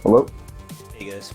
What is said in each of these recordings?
Hello? Hey guys.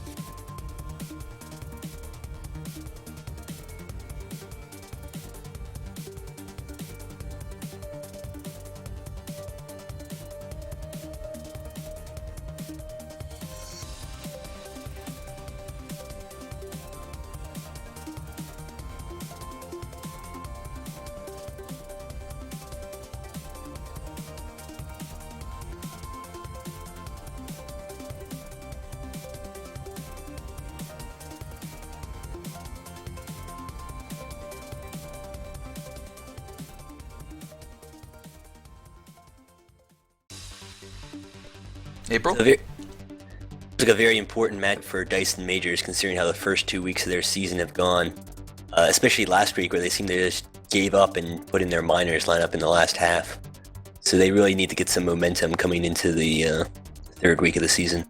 April? So it's like a very important match for Dyson Majors, considering how the first 2 weeks of their season have gone. Especially last week, where they seemed to just gave up and put in their minors lineup in the last half. So they really need to get some momentum coming into the third week of the season.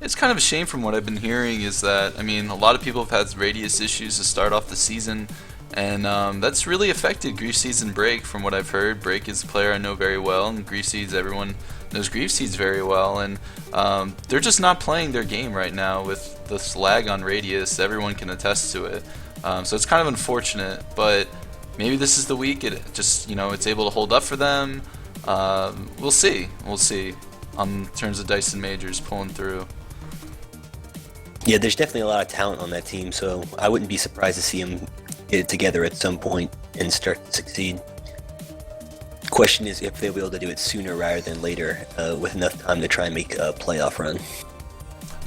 It's kind of a shame from what I've been hearing is that, a lot of people have had radius issues to start off the season, and that's really affected Grief Seed's Break from what I've heard. Break is a player I know very well, and Grief Seeds, everyone knows Grief Seeds very well, and they're just not playing their game right now with this lag on radius. Everyone can attest to it. So it's kind of unfortunate, but maybe this is the week it just, it's able to hold up for them. We'll see. We'll see on terms of Dyson Majors pulling through. Yeah, there's definitely a lot of talent on that team, so I wouldn't be surprised to see them get it together at some point and start to succeed. Question is if they'll be able to do it sooner rather than later, with enough time to try and make a playoff run.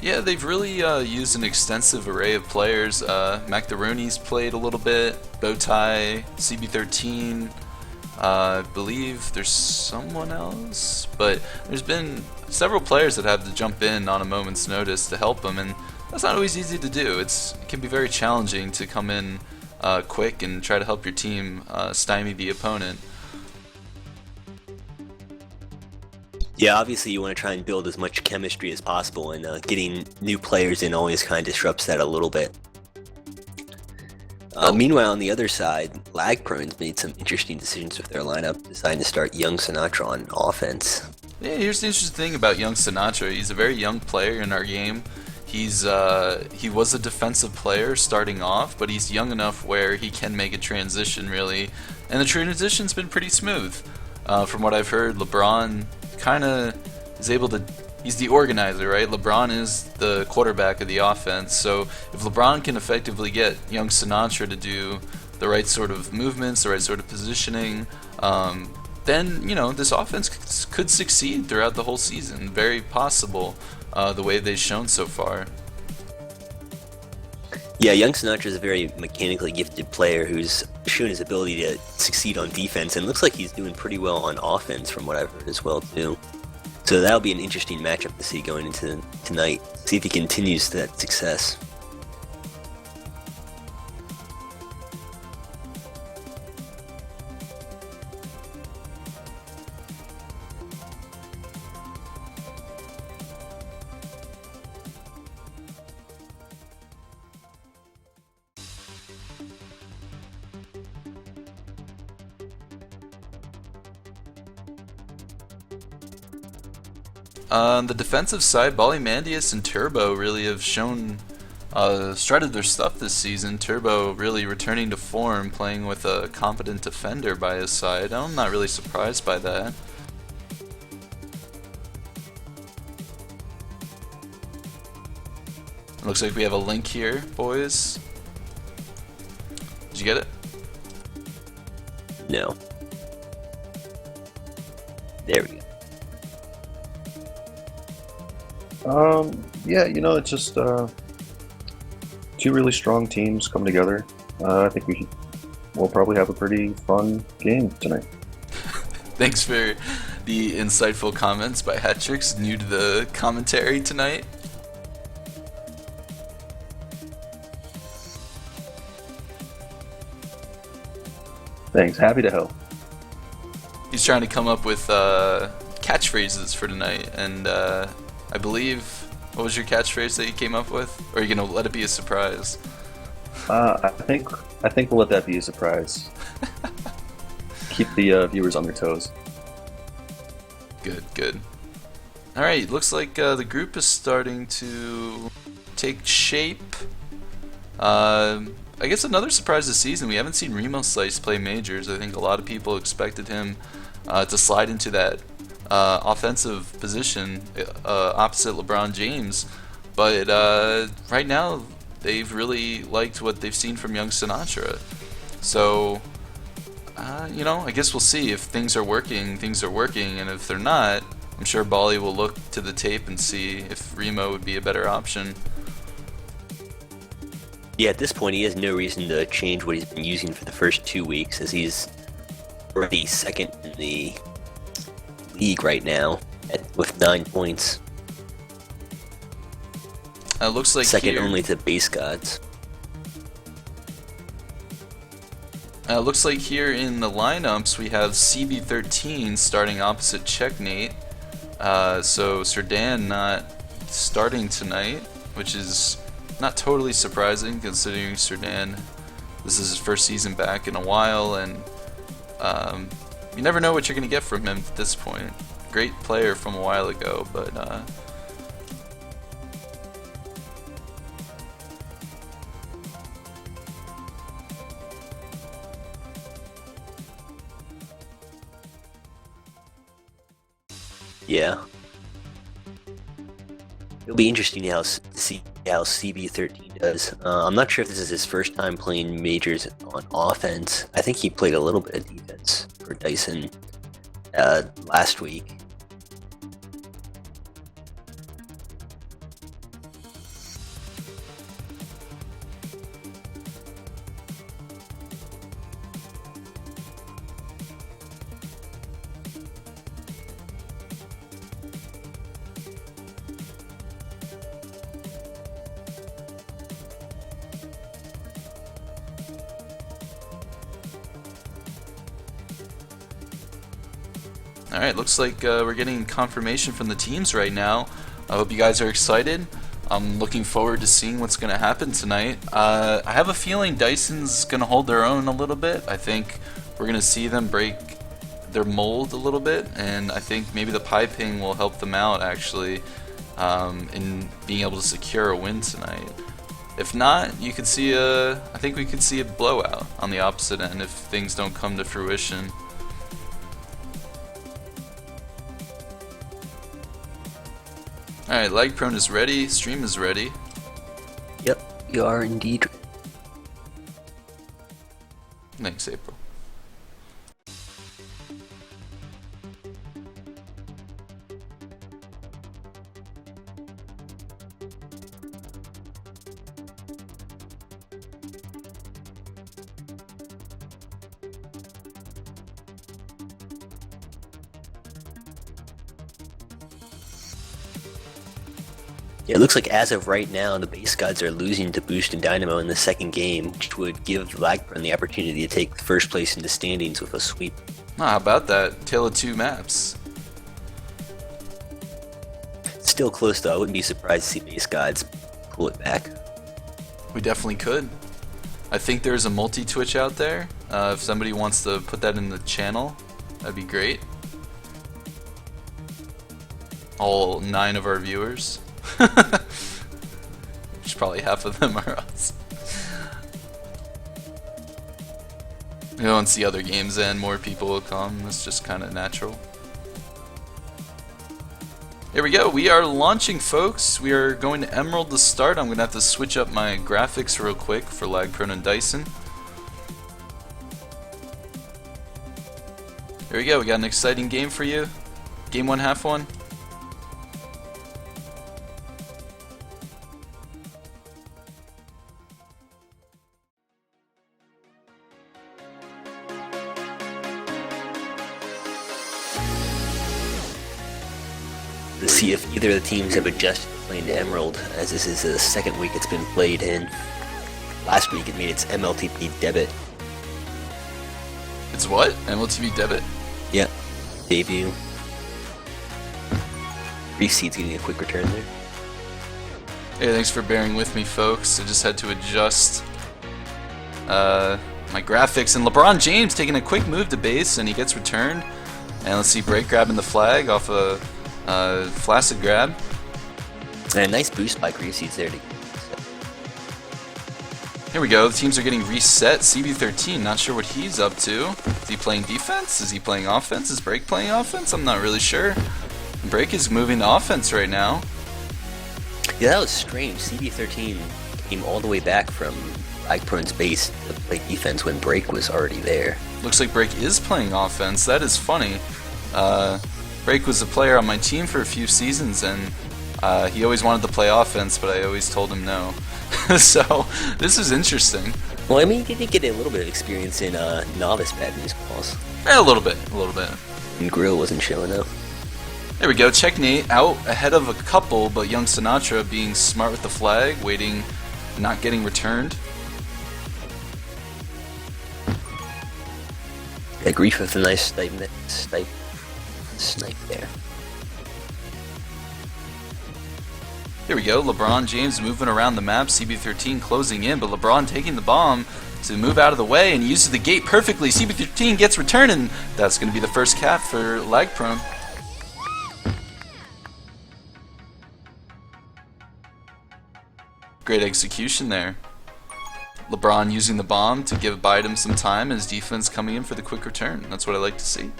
Yeah, they've really used an extensive array of players. Macdaroni's played a little bit, Bowtie, CB13, I believe there's someone else, but there's been several players that have to jump in on a moment's notice to help them, and that's not always easy to do. It can be very challenging to come in quick and try to help your team stymie the opponent. Yeah, obviously you want to try and build as much chemistry as possible, and getting new players in always kind of disrupts that a little bit. Meanwhile, on the other side, LagProne's made some interesting decisions with their lineup, deciding to start young Sinatra on offense. Yeah, here's the interesting thing about young Sinatra. He's a very young player in our game. He was a defensive player starting off, but he's young enough where he can make a transition really, and the transition's been pretty smooth. From what I've heard, LeBron kind of is able to. He's the organizer, right? LeBron is the quarterback of the offense. So if LeBron can effectively get young Sinatra to do the right sort of movements, the right sort of positioning, then this offense could succeed throughout the whole season. Very possible, the way they've shown so far. Yeah, young Sinatra is a very mechanically gifted player who's shown his ability to succeed on defense, and looks like he's doing pretty well on offense from what I've heard as well too. So that'll be an interesting matchup to see going into tonight. See if he continues that success. On the defensive side, Ballymandius and Turbo really have shown strutted their stuff this season. Turbo really returning to form, playing with a competent defender by his side. I'm not really surprised by that. Looks like we have a link here, boys. Did you get it? No. There we go. Yeah, it's just two really strong teams come together. I think we'll probably have a pretty fun game tonight. Thanks for the insightful comments by Hatrix, new to the commentary tonight. Thanks. Happy to help. He's trying to come up with catchphrases for tonight, and I believe, what was your catchphrase that you came up with? Or are you gonna let it be a surprise? I think we'll let that be a surprise. Good, Keep the viewers on their toes. good. Alright, looks like the group is starting to take shape. I guess another surprise this season, we haven't seen Remo Slice play majors. I think a lot of people expected him to slide into that offensive position opposite LeBron James. But right now, they've really liked what they've seen from young Sinatra. So, you know, I guess we'll see if things are working, and if they're not, I'm sure Bali will look to the tape and see if Remo would be a better option. Yeah, at this point, he has no reason to change what he's been using for the first 2 weeks, as he's already second in the league right now with 9 points. Looks like second here, only to Base Gods. Looks like here in the lineups we have CB13 starting opposite Checknate. So Serdan not starting tonight, which is not totally surprising considering Serdan, this is his first season back in a while, and you never know what you're going to get from him at this point. Great player from a while ago, but yeah. It'll be interesting to see how CB13 does. I'm not sure if this is his first time playing majors on offense. I think he played a little bit of defense for Dyson last week. alright, looks like we're getting confirmation from the teams right now. I hope you guys are excited. I'm looking forward to seeing what's going to happen tonight. I have a feeling Dyson's going to hold their own a little bit. I think we're going to see them break their mold a little bit, and I think maybe the piping will help them out actually in being able to secure a win tonight. If not, you could see I think we could see a blowout on the opposite end if things don't come to fruition. Alright, LagProne is ready, stream is ready. Yep, you are indeed. Thanks, April. Yeah, it looks like as of right now, the Base Gods are losing to Boost and Dynamo in the second game, which would give LagProne the opportunity to take first place in the standings with a sweep. Oh, how about that? Tale of two maps. Still close though, I wouldn't be surprised to see Base Gods pull it back. We definitely could. I think there's a multi-Twitch out there. If somebody wants to put that in the channel, that'd be great. All 9 of our viewers. Which probably half of them are us. Once the other games end, more people will come. That's just kind of natural. Here we go. We are launching, folks. We are going to Emerald to start. I'm going to have to switch up my graphics real quick for LagProne and Dyson. Here we go. We got an exciting game for you. Game 1, half 1. To see if either of the teams have adjusted to playing to Emerald, as this is the second week it's been played in. Last week it made its MLTP debut. It's what? MLTP debit? Yeah, debut. Reef Seed's getting a quick return there. Hey, thanks for bearing with me, folks. I just had to adjust my graphics. And LeBron James taking a quick move to base, and he gets returned. And let's see, Break grabbing the flag off a Flaccid grab. And a nice boost by Greaseeds there. Here we go. The teams are getting reset. CB13, not sure what he's up to. Is he playing defense? Is he playing offense? Is Break playing offense? I'm not really sure. Break is moving to offense right now. Yeah, that was strange. CB13 came all the way back from LagProne's base to play defense when Break was already there. Looks like Break is playing offense. That is funny. Break was a player on my team for a few seasons, and he always wanted to play offense, but I always told him no. So, this is interesting. Well, I mean, he did get a little bit of experience in novice bad news calls. A little bit. And Grill wasn't showing up. There we go, Checkmate out ahead of a couple, but Young Sinatra being smart with the flag, waiting, not getting returned. Yeah, Grief with a nice snipe there. Here we go, LeBron James moving around the map, CB13 closing in, but LeBron taking the bomb to move out of the way and uses the gate perfectly. CB13 gets returned, and that's going to be the first cap for LagProne. Great execution there. LeBron using the bomb to bide him some time, and his defense coming in for the quick return. That's what I like to see.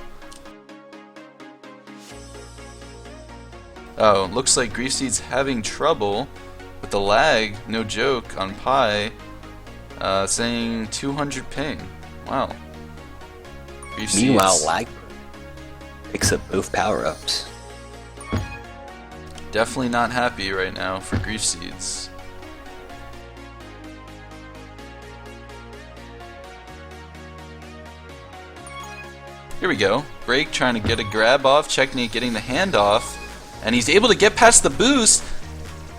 Oh, looks like Greaseed's having trouble with the lag, no joke, on Pi, saying 200 ping. Wow. Meanwhile, LagProne picks up both power-ups. Definitely not happy right now for Greaseeds. Here we go. Break trying to get a grab off, Checkmate getting the handoff. And he's able to get past the boost.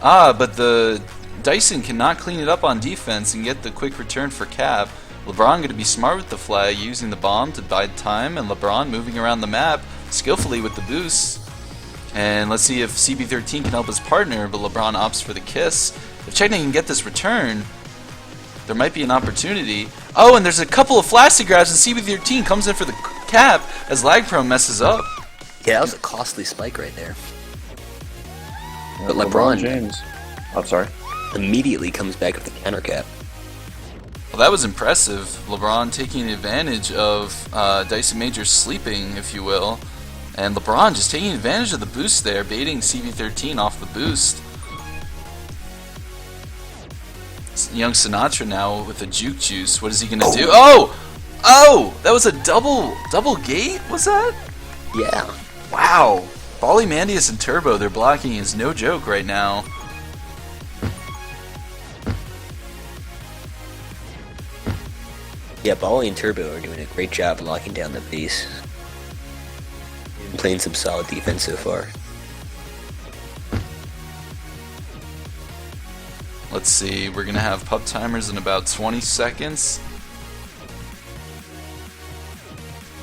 But the Dyson cannot clean it up on defense and get the quick return for cap. LeBron going to be smart with the flag, using the bomb to bide time, and LeBron moving around the map skillfully with the boost. And let's see if CB13 can help his partner, but LeBron opts for the kiss. If Checkmate can get this return, there might be an opportunity. Oh, and there's a couple of flaccid grabs, and CB13 comes in for the cap as LagProne messes up. Yeah, that was a costly spike right there. But LeBron James. I'm sorry. Immediately comes back with the counter cap. Well, that was impressive. LeBron taking advantage of Dyson Major sleeping, if you will. And LeBron just taking advantage of the boost there, baiting CB13 off the boost. Young Sinatra now with a juke juice. What is he going to do? Oh! Oh! That was a double gate? Was that? Yeah. Wow. Mandius and Turbo, their blocking is no joke right now. Yeah, Bali and Turbo are doing a great job locking down the base. Been playing some solid defense so far. Let's see, we're going to have pub timers in about 20 seconds.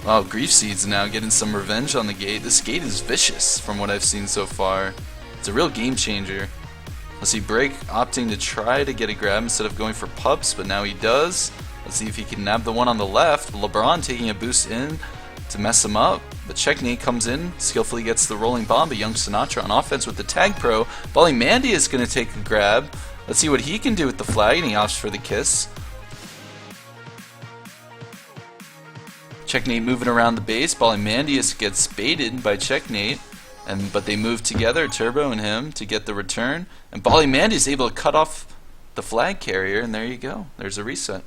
Oh, Greaseeds now getting some revenge on the gate. This gate is vicious from what I've seen so far. It's a real game changer. Let's see, Break opting to try to get a grab instead of going for pups, but now he does. Let's see if he can nab the one on the left. LeBron taking a boost in to mess him up. But Checkmate comes in, skillfully gets the rolling bomb, but Young Sinatra on offense with the tag pro. Mandy is going to take a grab. Let's see what he can do with the flag, and he opts for the kiss. Checkmate moving around the base. Mandius gets baited by Checkmate, but they move together, Turbo and him, to get the return. And Mandius is able to cut off the flag carrier, and there you go. There's a reset.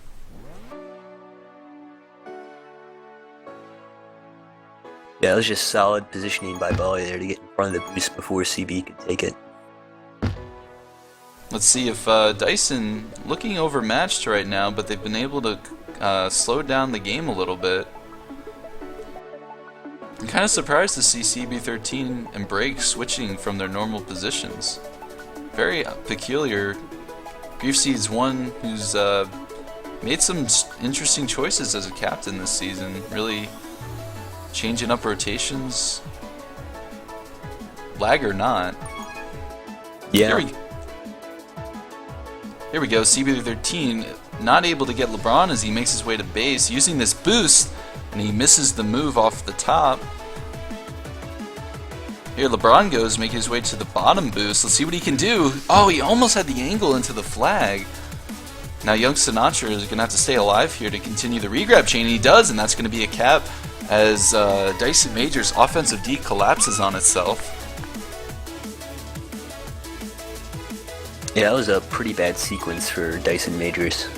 Yeah, it was just solid positioning by Bali there to get in front of the boost before CB could take it. Let's see if Dyson looking overmatched right now, but they've been able to slow down the game a little bit. I'm kind of surprised to see CB13 and Break switching from their normal positions. Very peculiar. Greaseeds one who's made some interesting choices as a captain this season, really changing up rotations, lag or not. Yeah. Here we go, CB13 not able to get LeBron as he makes his way to base, using this boost, and he misses the move off the top. Here LeBron goes, making his way to the bottom boost. Let's see what he can do. Oh, he almost had the angle into the flag. Now young Sinatra is going to have to stay alive here to continue the regrab chain. He does, and that's going to be a cap as Dyson Major's offensive D collapses on itself. Yeah, that was a pretty bad sequence for Dyson Majors,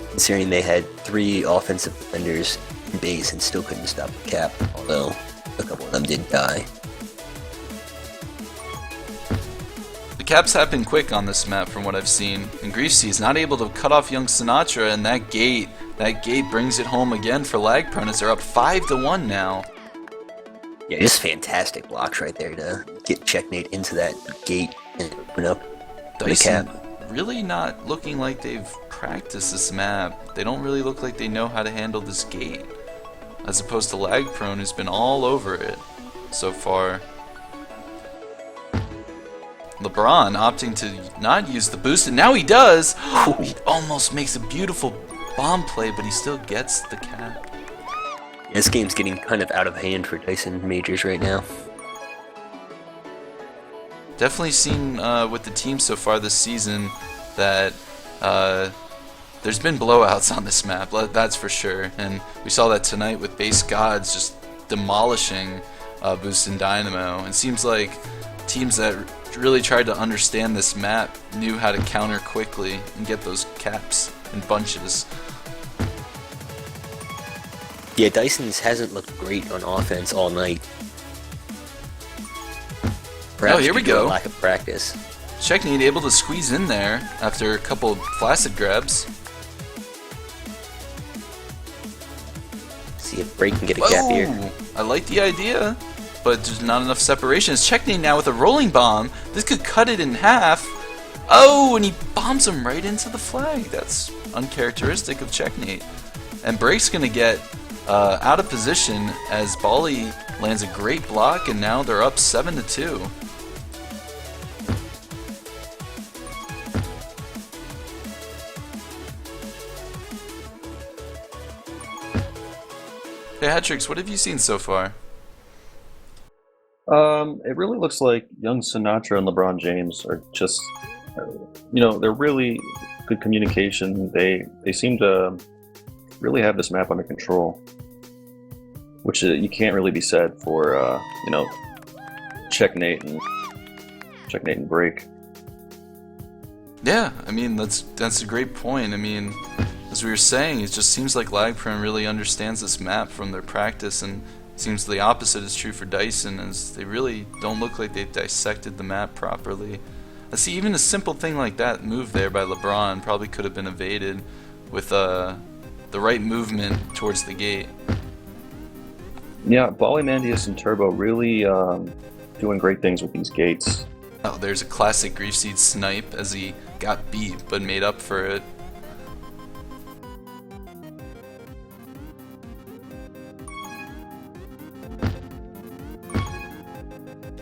considering they had 3 offensive defenders in base and still couldn't stop the cap, although a couple of them did die. The caps happen quick on this map from what I've seen, and Griefsey is not able to cut off young Sinatra, and that gate brings it home again for LagProne as they're up 5-1 now. Yeah, just fantastic blocks right there to get Checkmate into that gate and open up the cap. Really not looking like they've practiced this map. They don't really look like they know how to handle this gate, as opposed to LagProne, who's been all over it so far. LeBron opting to not use the boost, and now he does! He almost makes a beautiful bomb play, but he still gets the cap. This game's getting kind of out of hand for Dyson Majors right now. Definitely seen with the team so far this season that there's been blowouts on this map, that's for sure. And we saw that tonight with Base Gods just demolishing Boost and Dynamo. It seems like teams that really tried to understand this map knew how to counter quickly and get those caps in bunches. Yeah, Dyson's hasn't looked great on offense all night. Perhaps here we go. Lack of practice. Checkmate able to squeeze in there after a couple of flaccid grabs. See if Break can get a cap here. I like the idea, but there's not enough separation. It's Checkmate now with a rolling bomb. This could cut it in half. Oh, and he bombs him right into the flag. That's uncharacteristic of Checkmate. And Break's going to get out of position as Bali lands a great block, and now they're up 7-2. Hey Hatrix, what have you seen so far? It really looks like young Sinatra and LeBron James are just, they're really good communication. They seem to really have this map under control, which you can't really be said for Checkmate and Break. Yeah, I mean that's a great point. I mean, as we were saying, it just seems like LagProne really understands this map from their practice, and it seems the opposite is true for Dyson, as they really don't look like they've dissected the map properly. I see even a simple thing like that move there by LeBron probably could have been evaded with the right movement towards the gate. Yeah, Mandius and Turbo really doing great things with these gates. Oh, there's a classic Griefseed snipe as he got beat but made up for it.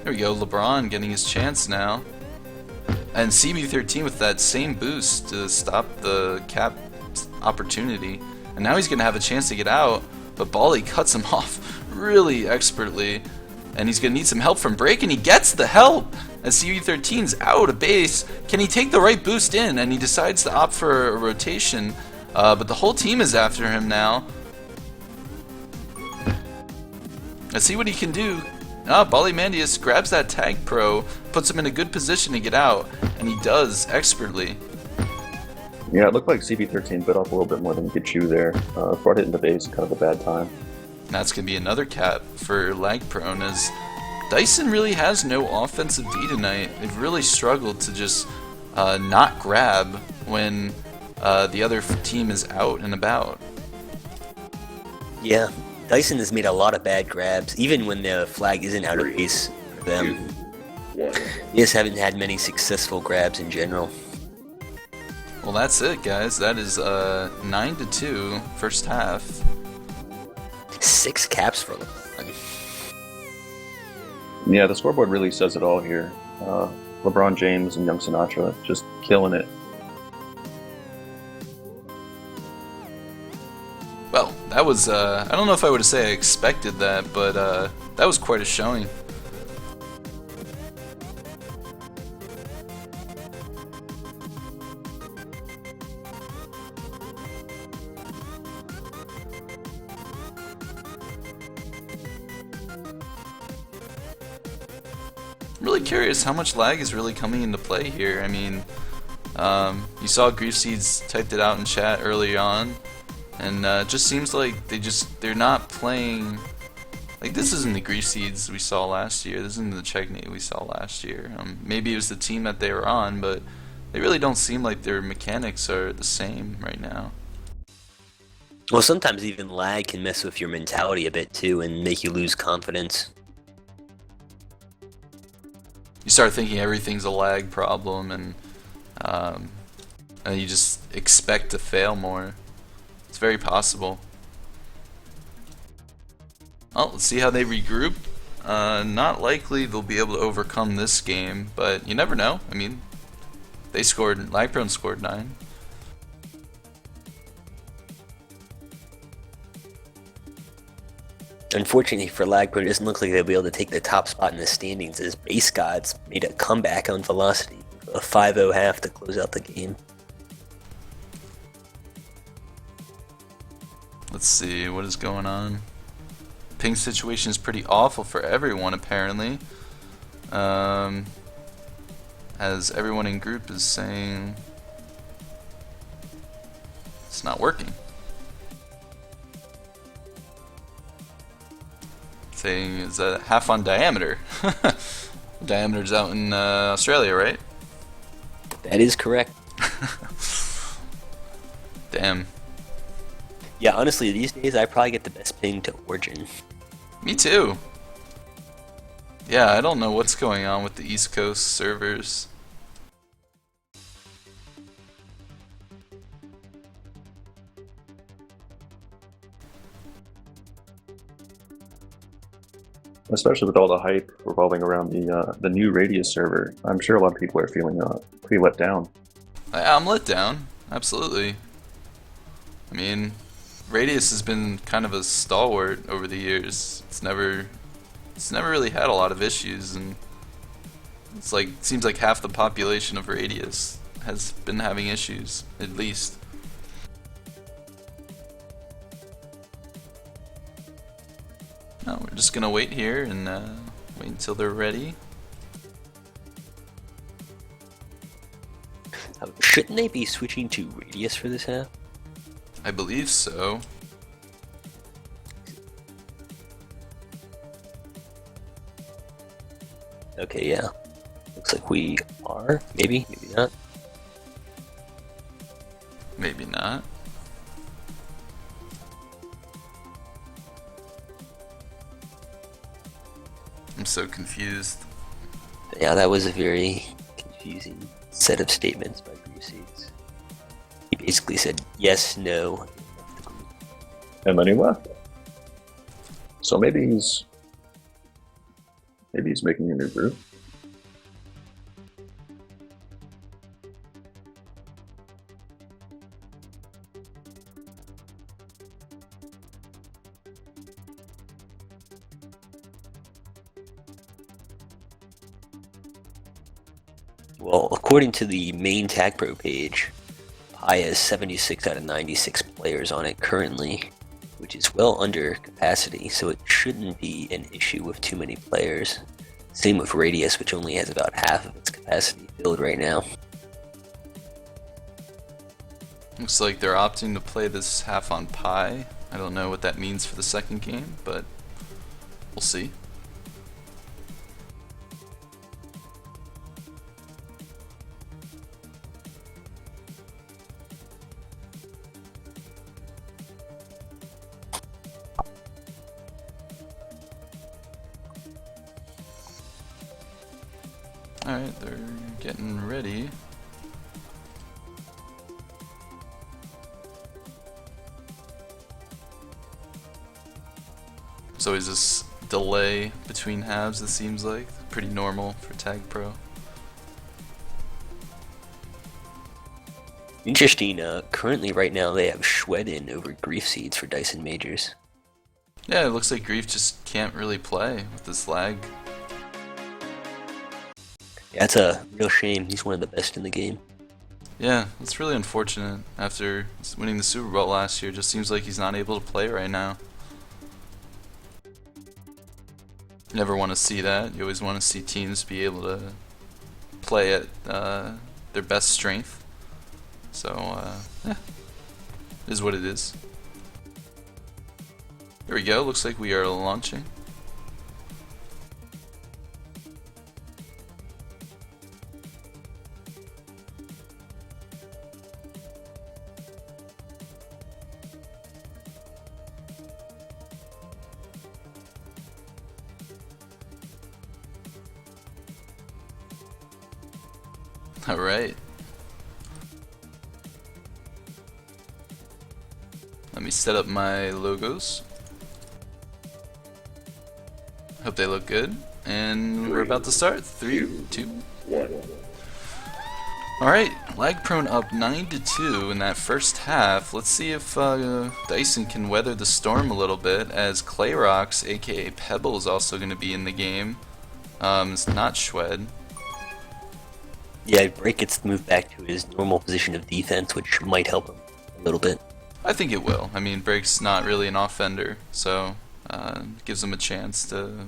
There we go, LeBron getting his chance now. And CB13 with that same boost to stop the cap opportunity. And now he's going to have a chance to get out, but Bali cuts him off really expertly. And he's going to need some help from Break, and he gets the help! As CB13's out of base, can he take the right boost in? And he decides to opt for a rotation, but the whole team is after him now. Let's see what he can do. Bali Mandius grabs that tag pro, puts him in a good position to get out, and he does expertly. Yeah, it looked like CB13 bit off a little bit more than he could chew there. Brought it into base in kind of a bad time. And that's going to be another cap for LagProne, as Dyson really has no offensive D tonight. They've really struggled to just not grab when the other team is out and about. Yeah, Dyson has made a lot of bad grabs, even when the flag isn't out of base for them. They just haven't had many successful grabs in general. Well, that's it, guys. That is 9-2 first half. 6 caps for LeBron. Yeah, the scoreboard really says it all here. LeBron James and young Sinatra just killing it. Well, that was was, I don't know if I would say I expected that, but that was quite a showing. I'm really curious how much lag is really coming into play here. I mean, you saw Grief Seeds typed it out in chat early on, and it just seems like they're not playing. Like, this isn't the Grief Seeds we saw last year. This isn't the Checkmate we saw last year. Maybe it was the team that they were on, but they really don't seem like their mechanics are the same right now. Well, sometimes even lag can mess with your mentality a bit too and make you lose confidence. You start thinking everything's a lag problem, and you just expect to fail more. It's very possible. Well, let's see how they regroup. Not likely they'll be able to overcome this game, but you never know. I mean, LagProne scored 9. Unfortunately for LagProne, it doesn't look like they'll be able to take the top spot in the standings as Base Gods made a comeback on Velocity. A 5-0 half to close out the game. Let's see what is going on. Ping situation is pretty awful for everyone apparently. As everyone in group is saying it's not working. Saying is a half on diameter. Diameter's out in Australia, right? That is correct. Damn. Yeah, honestly, these days I probably get the best ping to Origin. Me too. Yeah, I don't know what's going on with the East Coast servers. Especially with all the hype revolving around the new Radius server. I'm sure a lot of people are feeling pretty let down. I'm let down, absolutely. I mean, Radius has been kind of a stalwart over the years. It's never really had a lot of issues, and seems like half the population of Radius has been having issues, at least. No, we're just gonna wait here and wait until they're ready. Shouldn't they be switching to Radius for this half? I believe so. Okay, yeah. Looks like we are. Maybe, maybe not. Maybe not. I'm so confused. Yeah, that was a very confusing set of statements by Grief Seeds. He basically said yes, no. And then he left. So maybe he's making a new group. Well, according to the main Tag Pro page, Pi has 76 out of 96 players on it currently, which is well under capacity, so it shouldn't be an issue with too many players. Same with Radius, which only has about half of its capacity filled right now. Looks like they're opting to play this half on Pi. I don't know what that means for the second game, but we'll see. Alright, they're getting ready. There's always this delay between halves, it seems like. Pretty normal for Tag Pro. Interesting. Currently, right now, they have Schweden over Grief Seeds for Dyson Majors. Yeah, it looks like Grief just can't really play with this lag. Yeah, it's a real shame. He's one of the best in the game. Yeah, it's really unfortunate. After winning the Super Bowl last year, just seems like he's not able to play right now. Never want to see that. You always want to see teams be able to play at their best strength. So, yeah, it is what it is. Here we go. Looks like we are launching. All right. Let me set up my logos. Hope they look good. And we're about to start. 3, 2, 1. Alright, LagProne up 9-2 in that first half. Let's see if Dyson can weather the storm a little bit, as Clayrox, aka Pebble, is also going to be in the game. It's not Schwed. Yeah, Break gets moved back to his normal position of defense, which might help him a little bit. I think it will. I mean, Break's not really an offender, so gives him a chance to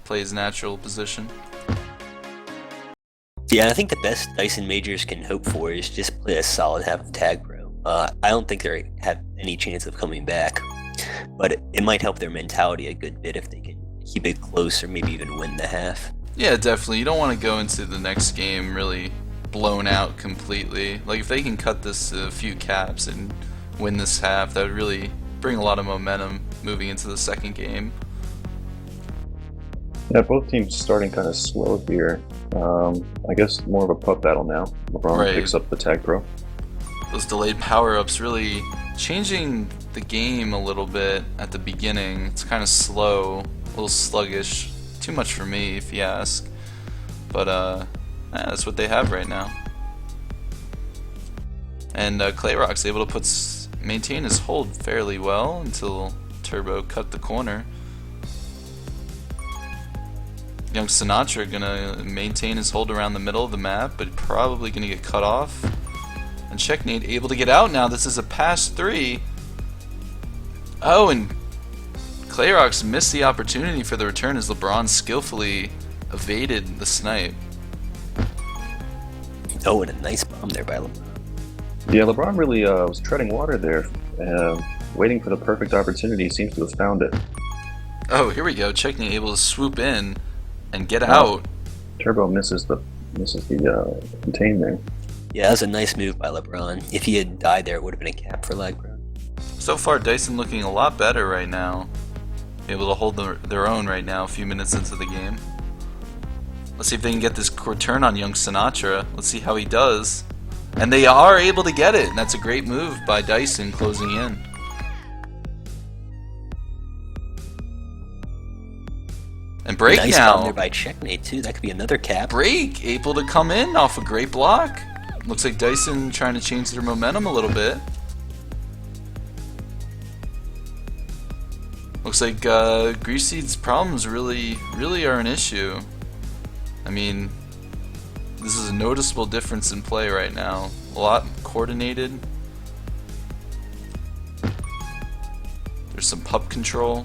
play his natural position. Yeah, I think the best Dyson Majors can hope for is just play a solid half of Tag Pro. I don't think they have any chance of coming back, but it might help their mentality a good bit if they can keep it close or maybe even win the half. Yeah, definitely. You don't want to go into the next game really blown out completely. Like, if they can cut this a few caps and win this half, that would really bring a lot of momentum moving into the second game. Yeah, both teams starting kind of slow here. I guess more of a putt battle now. LeBron picks up the Tag Pro. Those delayed power-ups really changing the game a little bit at the beginning. It's kind of slow, a little sluggish. Too much for me, if you ask. But yeah, that's what they have right now. And Clayrox able to maintain his hold fairly well until Turbo cut the corner. Young Sinatra gonna maintain his hold around the middle of the map, but probably gonna get cut off. And Checkmate able to get out now. This is a pass 3. Oh, and Clayrox missed the opportunity for the return as LeBron skillfully evaded the snipe. Oh, and a nice bomb there by LeBron. Yeah, LeBron really was treading water there, waiting for the perfect opportunity. Seems to have found it. Oh, here we go. Checkmate able to swoop in and get out. Turbo misses the contain there. Yeah, that was a nice move by LeBron. If he had died there, it would have been a cap for LagProne. So far, Dyson looking a lot better right now. Able to hold their own right now, a few minutes into the game. Let's see if they can get this return on Young Sinatra. Let's see how he does. And they are able to get it, and that's a great move by Dyson closing in. And Break nice now. Bomb there by Checkmate too. That could be another cap. Break able to come in off a great block. Looks like Dyson trying to change their momentum a little bit. Looks like Greaseed's problems really are an issue. I mean, this is a noticeable difference in play right now. A lot coordinated. There's some pup control.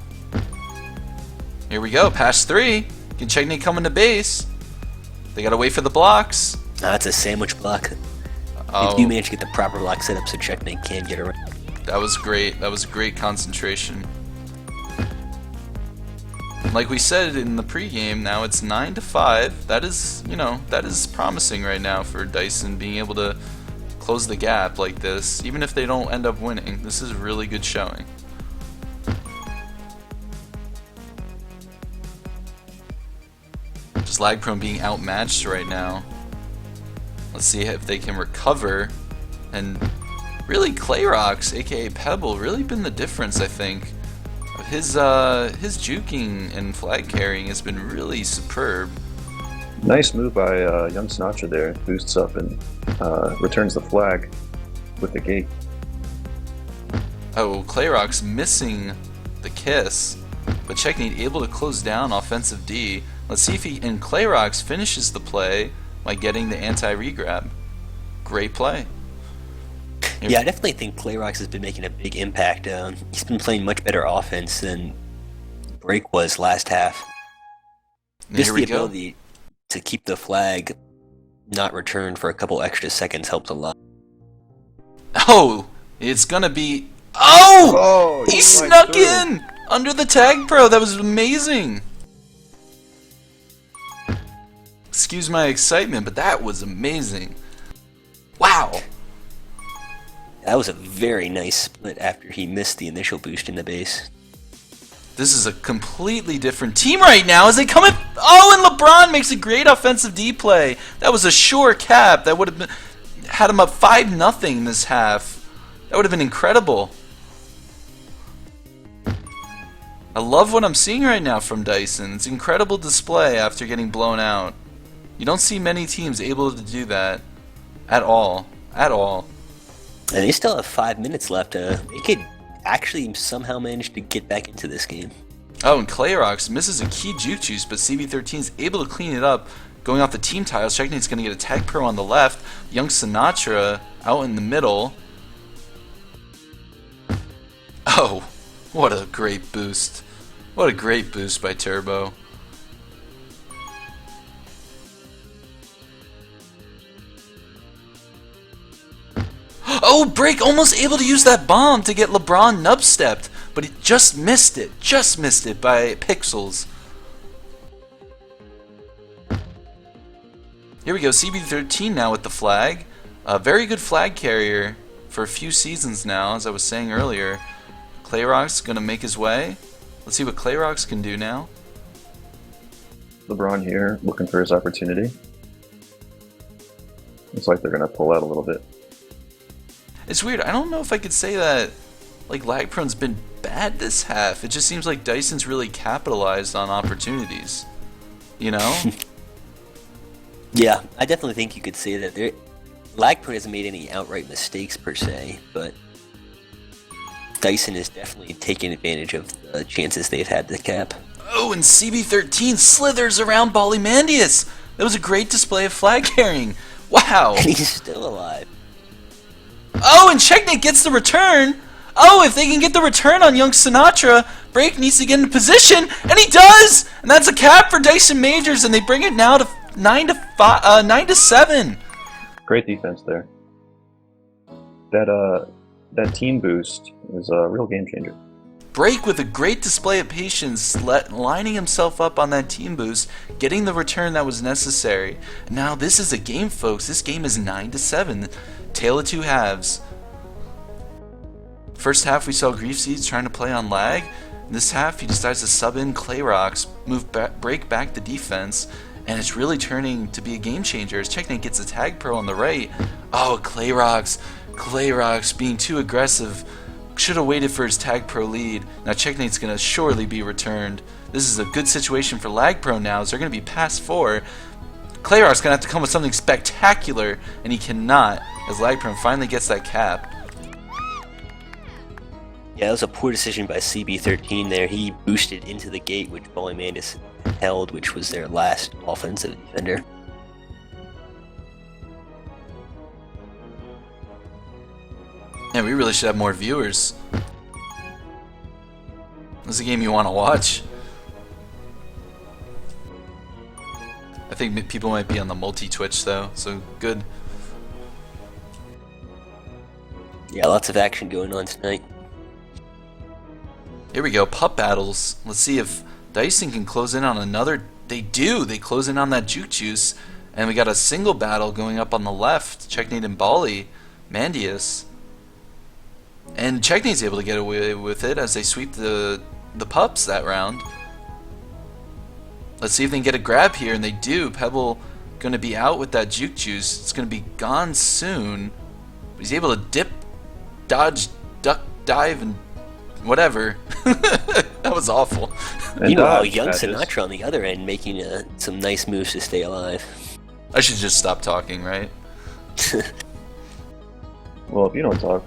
Here we go, pass 3. Can Checkmate come into base? They gotta wait for the blocks. That's a sandwich block. Oh, If you manage to get the proper block set up so Checkmate can get around. that was great. That was great concentration. Like we said in the pregame, now it's 9-5. That is, that is promising right now for Dyson being able to close the gap like this. Even if they don't end up winning, this is a really good showing. Just LagProne being outmatched right now. Let's see if they can recover. And really, Clayrox, aka Pebble, really been the difference, I think. His juking and flag carrying has been really superb. Nice move by Young Sinatra there. Boosts up and returns the flag. with the gate. Oh, Clayrox missing the kiss, but Checkmate able to close down offensive D. Let's see if he and Clayrox finishes the play by getting the anti-regrab. Great play. Yeah, I definitely think Clayrox has been making a big impact. He's been playing much better offense than Break was last half. Just the ability to keep the flag not returned for a couple extra seconds helps a lot. Oh, it's gonna be... Oh! He went snuck through. in! Under the tag pro, that was amazing! Excuse my excitement, but that was amazing. Wow! That was a very nice split after he missed the initial boost in the base. This is a completely different team right now as they come in. Oh, and LeBron makes a great offensive D play. That was a sure cap. That would have been, had him up 5-0 this half. That would have been incredible. I love what I'm seeing right now from Dyson. It's an incredible display after getting blown out. You don't see many teams able to do that at all. At all. And they still have 5 minutes left. They could actually somehow manage to get back into this game. Oh, and Clayrox misses a key juke juice, but CB13 is able to clean it up. Going off the team tiles, Checknate's going to get a tag pro on the left. Young Sinatra out in the middle. Oh, what a great boost. What a great boost by Turbo. Oh, Break almost able to use that bomb to get LeBron nub-stepped, but he just missed it. Just missed it by pixels. Here we go, CB13 now with the flag. A very good flag carrier for a few seasons now, as I was saying earlier. Clayrox gonna make his way. Let's see what Clayrox can do now. LeBron here, looking for his opportunity. Looks like they're going to pull out a little bit. It's weird, I don't know if I could say that like LagProne's been bad this half. It just seems like Dyson's really capitalized on opportunities. You know? Yeah, I definitely think you could say that. LagProne hasn't made any outright mistakes per se, but Dyson is definitely taking advantage of the chances they've had to cap. Oh, and CB13 slithers around Ballymandius. That was a great display of flag carrying. Wow. And he's still alive. Oh, and Checkmate gets the return. Oh, if they can get the return on Young Sinatra, Break needs to get into position, and he does. And that's a cap for Dyson Majors, and they bring it now to 9-7. Great defense there. That team boost is a real game changer. Break with a great display of patience, lining himself up on that team boost, getting the return that was necessary. Now this is a game, folks. This game is 9-7. Tale of two halves. First half we saw Grief Seeds trying to play on lag. In this half he decides to sub in Clayrox, Break back the defense, and it's really turning to be a game changer as Checkmate gets a tag pro on the right. Oh, Clayrox being too aggressive. Should have waited for his tag pro lead. Now Checkmate's going to surely be returned. This is a good situation for LagProne now as they're going to be past 4. Clayrox going to have to come with something spectacular, and he cannot as LagProne finally gets that cap. Yeah, that was a poor decision by CB13 there. He boosted into the gate, which Ballymandius held, which was their last offensive defender. Yeah, we really should have more viewers. This is a game you want to watch. I think people might be on the multi-Twitch though, so good. Yeah, lots of action going on tonight. Here we go, pup battles. Let's see if Dyson can close in on another. They do. They close in on that juke juice, and we got a single battle going up on the left. Checkmate and Ballymandius. And Checkmate's able to get away with it as they sweep the pups that round. Let's see if they can get a grab here, and they do. Pebble going to be out with that juke juice. It's going to be gone soon. But he's able to dip, dodge, duck, dive, and whatever. That was awful. Meanwhile, Young Sinatra on the other end making some nice moves to stay alive. I should just stop talking, right? Well, if you don't talk.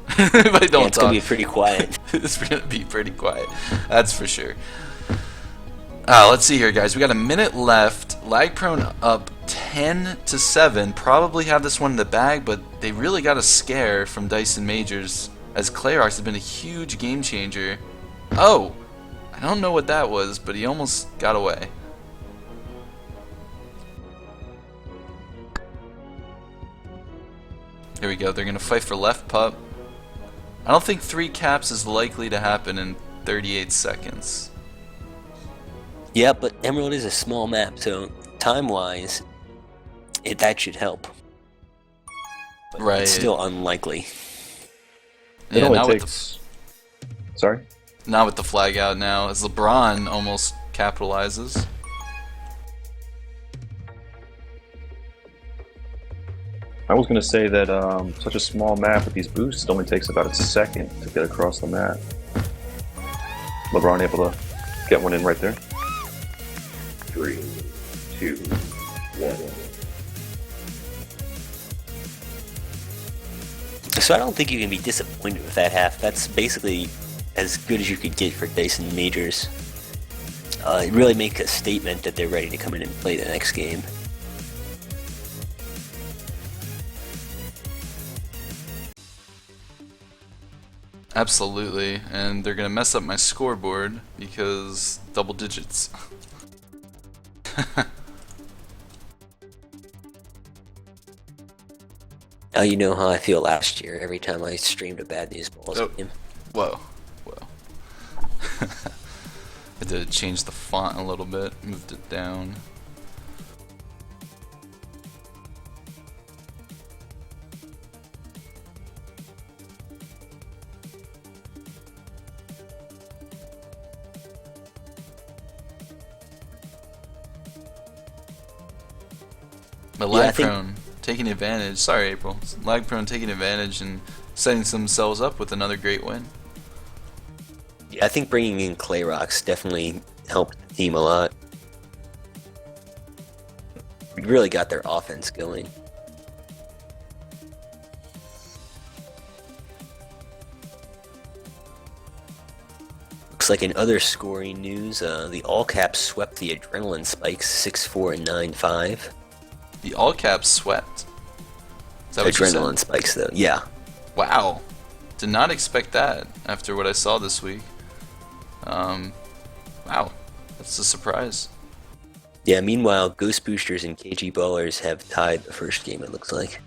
If I don't It's gonna talk, be pretty quiet. it's gonna be pretty quiet. That's for sure. Let's see here, guys. We got a minute left. LagProne up 10-7. Probably have this one in the bag, but they really got a scare from Dyson Majors, as Clayrox has been a huge game changer. Oh, I don't know what that was, but he almost got away. Here we go. They're gonna fight for left pup. I don't think 3 caps is likely to happen in 38 seconds. Yeah, but Emerald is a small map, so time-wise, that should help. But Right. it's still unlikely. It Yeah, only now takes. Sorry. Not with the flag out now, as LeBron almost capitalizes. I was going to say that such a small map with these boosts, it only takes about a second to get across the map. LeBron able to get one in right there. 3, 2, 1. So I don't think you can be disappointed with that half. That's basically as good as you could get for Dyson Majors. It really makes a statement that they're ready to come in and play the next game. Absolutely, and they're gonna mess up my scoreboard because double digits. Now you know how I feel last year every time I streamed a Bad News Balls Oh. game. Whoa, whoa. I had to change the font a little bit, moved it down. But Yeah, I think- LagProne taking advantage. Sorry, April. LagProne taking advantage and setting themselves up with another great win. Yeah, I think bringing in Clayrox definitely helped the team a lot. We really got their offense going. Looks like in other scoring news, the All Caps swept the Adrenaline Spikes 6-4 and 9-5. The all caps swept. Is that what you said? Adrenaline Spikes, though. Yeah. Wow. Did not expect that after what I saw this week. Wow. That's a surprise. Yeah, meanwhile, Ghost Boosters and KG Ballers have tied the first game, it looks like.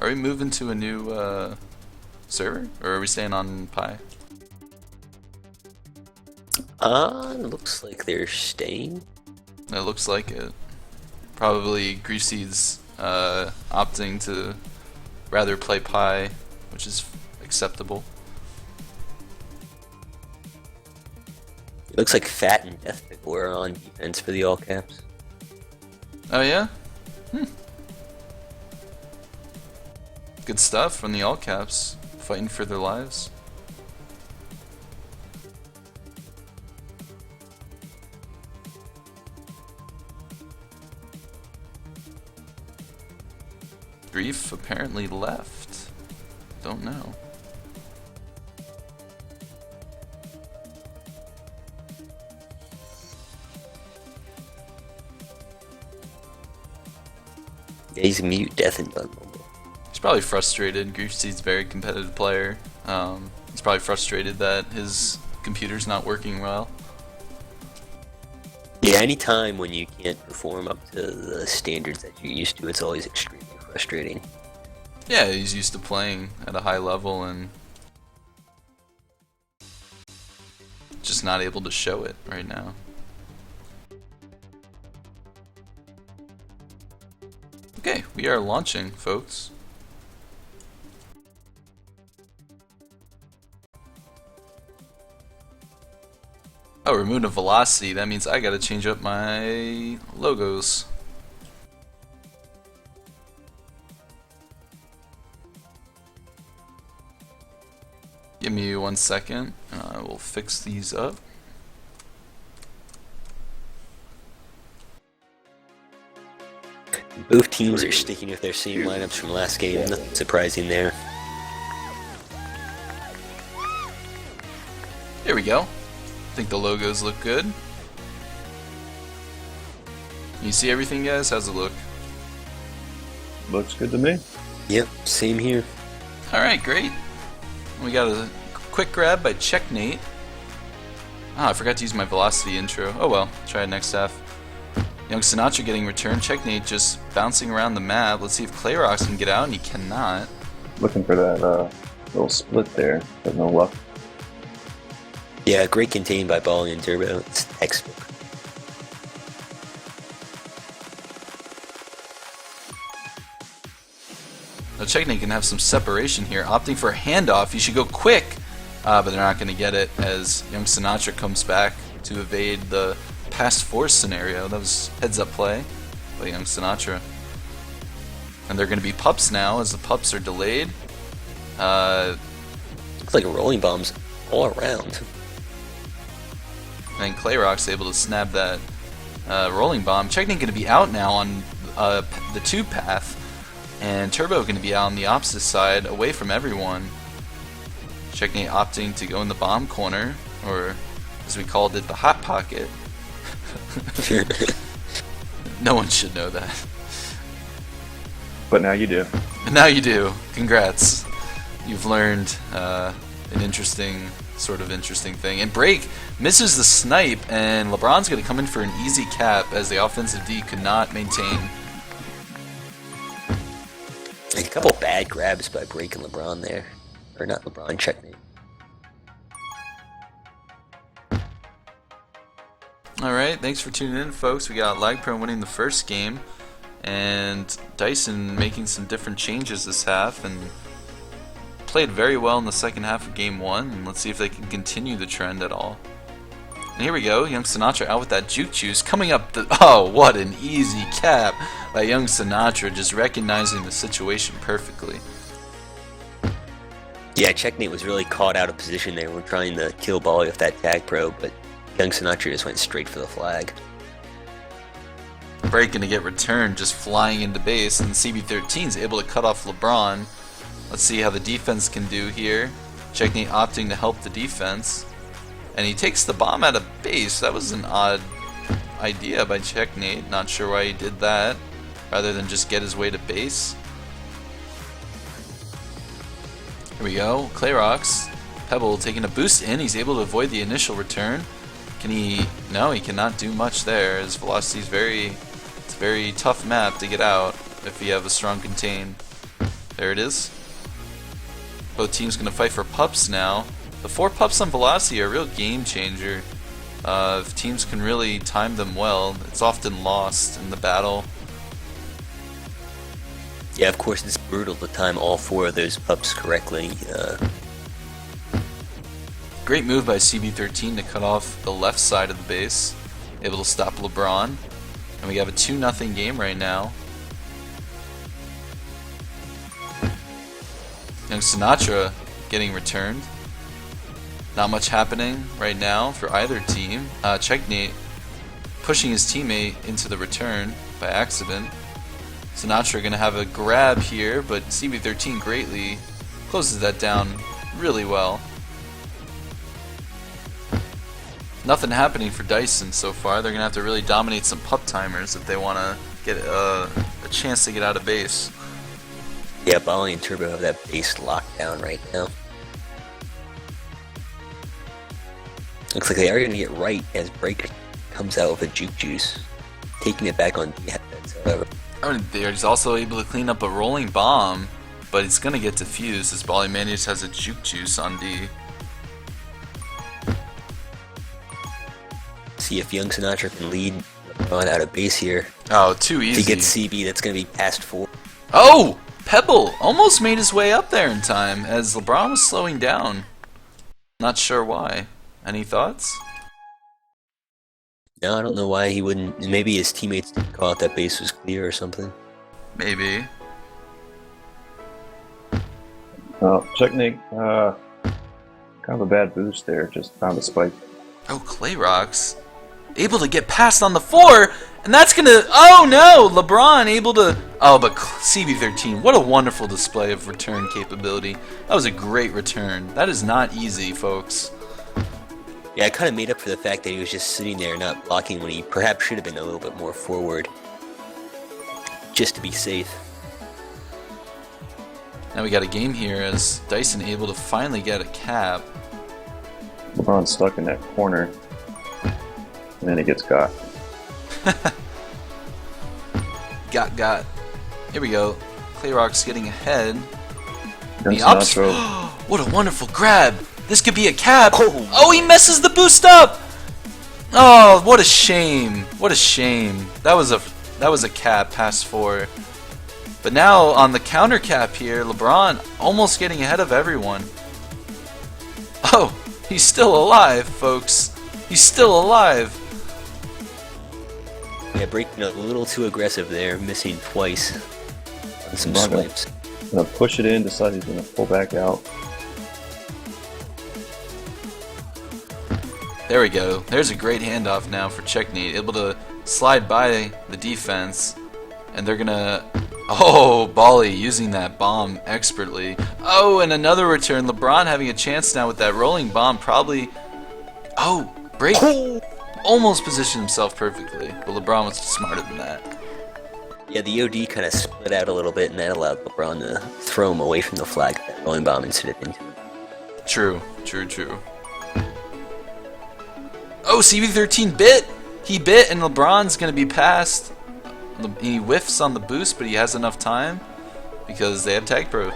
Are we moving to a new server? Or are we staying on Pi? Looks like they're staying. It looks like it. Probably Greasy's opting to rather play Pi, which is acceptable. It looks like Fat and Deathpick were on defense for the All Caps. Oh yeah? Good stuff from the All Caps, fighting for their lives. Grief apparently left. Don't know. Yeah, he's mute, Death and Bun Mobile. He's probably frustrated. Griefseed's a very competitive player. He's probably frustrated that his computer's not working well. Yeah, anytime when you can't perform up to the standards that you're used to, it's always extremely frustrating. Yeah, he's used to playing at a high level and just not able to show it right now. Okay, we are launching, folks. Oh, remove the velocity. That means I gotta change up my logos. Give me 1 second, and I will fix these up. Both teams are sticking with their same lineups from last game. Nothing surprising there. There we go. I think the logos look good. You see everything, guys? How's it look? Looks good to me. Yep, same here. Alright, great. We got a quick grab by Checknate. Ah, I forgot to use my velocity intro. Oh well, try it next half. Young Sinatra getting returned. Checknate just bouncing around the map. Let's see if Clayrox can get out, and he cannot. Looking for that little split there, but no luck. Yeah, great contained by Bali and Turbo. It's textbook. Now Checknate can have some separation here, opting for a handoff. He should go quick, but they're not going to get it as Young Sinatra comes back to evade the pass force scenario. That was heads-up play by Young Sinatra. And they're going to be pups now as the pups are delayed. Looks like rolling bombs all around. And Clayrox able to snap that rolling bomb. Checknate going to be out now on the tube path. And Turbo going to be out on the opposite side, away from everyone. Checknate opting to go in the bomb corner, or as we called it, the hot pocket. No one should know that. But now you do. And now you do. Congrats. You've learned an interesting thing. And Break misses the snipe, and LeBron's going to come in for an easy cap as the offensive D could not maintain. A couple bad grabs by Break and LeBron there. Or not LeBron, Checkmate. Alright, thanks for tuning in, folks. We got LagProne winning the first game, and Dyson making some different changes this half, and played very well in the second half of game 1, and let's see if they can continue the trend at all. And here we go, Young Sinatra out with that juke juice, coming up the... Oh, what an easy cap by Young Sinatra, just recognizing the situation perfectly. Yeah, Checkmate was really caught out of position there when trying to kill Bali with that tag pro, but Young Sinatra just went straight for the flag. Break gonna get returned, just flying into base, and CB13 is able to cut off LeBron. Let's see how the defense can do here. Checkmate opting to help the defense. And he takes the bomb out of base. That was an odd idea by Checkmate. Not sure why he did that, rather than just get his way to base. Here we go, Clayrox. Pebble taking a boost in. He's able to avoid the initial return. Can he? No, he cannot do much there. His velocity is it's a very tough map to get out if you have a strong contain. There it is. Both teams going to fight for pups now. The 4 pups on velocity are a real game changer. If teams can really time them well, it's often lost in the battle. Yeah, of course, it's brutal to time all 4 of those pups correctly. Great move by CB13 to cut off the left side of the base. Able to stop LeBron. And we have a 2-0 game right now. Young Sinatra getting returned. Not much happening right now for either team. Checkmate pushing his teammate into the return by accident. Sinatra going to have a grab here, but CB13 greatly closes that down really well. Nothing happening for Dyson so far. They're going to have to really dominate some pup timers if they want to get a chance to get out of base. Yeah, Bali and Turbo have that base locked down right now. Looks like they are going to get right as Break comes out with a juke juice, taking it back on defense, however. He's also able to clean up a rolling bomb, but it's going to get defused as Bali Manius has a juke juice on D. See if Young Sinatra can lead LeBron out of base here. Oh, too easy. If he gets CB, that's going to be past 4. Oh! Pebble almost made his way up there in time as LeBron was slowing down. Not sure why. Any thoughts? No, I don't know why he wouldn't. Maybe his teammates didn't call out that base was clear or something. Maybe. Checkmate, kind of a bad boost there. Just found a spike. Oh, Clayrox. Able to get past on the 4, And that's gonna... Oh no! LeBron able to... Oh, but CB13, what a wonderful display of return capability. That was a great return. That is not easy, folks. Yeah, I kind of made up for the fact that he was just sitting there not blocking when he perhaps should have been a little bit more forward. Just to be safe. Now we got a game here as Dyson able to finally get a cap. LeBron's stuck in that corner. And then he gets got. Got. Here we go. Clayrock's getting ahead. Young The ups. Sinatra. What a wonderful grab. This could be a cap. Oh. Oh, he messes the boost up. Oh, what a shame. What a shame. That was a cap past 4. But now on the counter cap here, LeBron almost getting ahead of everyone. Oh, he's still alive, folks. He's still alive. Yeah, breaking a little too aggressive there, missing twice on some LeBron swipes. Gonna push it in, decide he's gonna pull back out. There we go. There's a great handoff now for Checknate. Able to slide by the defense. And they're gonna... Oh, Bali using that bomb expertly. Oh, and another return. LeBron having a chance now with that rolling bomb. Probably... Oh, break. Almost positioned himself perfectly. But LeBron was smarter than that. Yeah, the OD kind of split out a little bit, and that allowed LeBron to throw him away from the flag, that rolling bomb, instead of into it. True. Oh, CB13 bit! He bit, and LeBron's gonna be passed. He whiffs on the boost, but he has enough time because they have Tag Pro.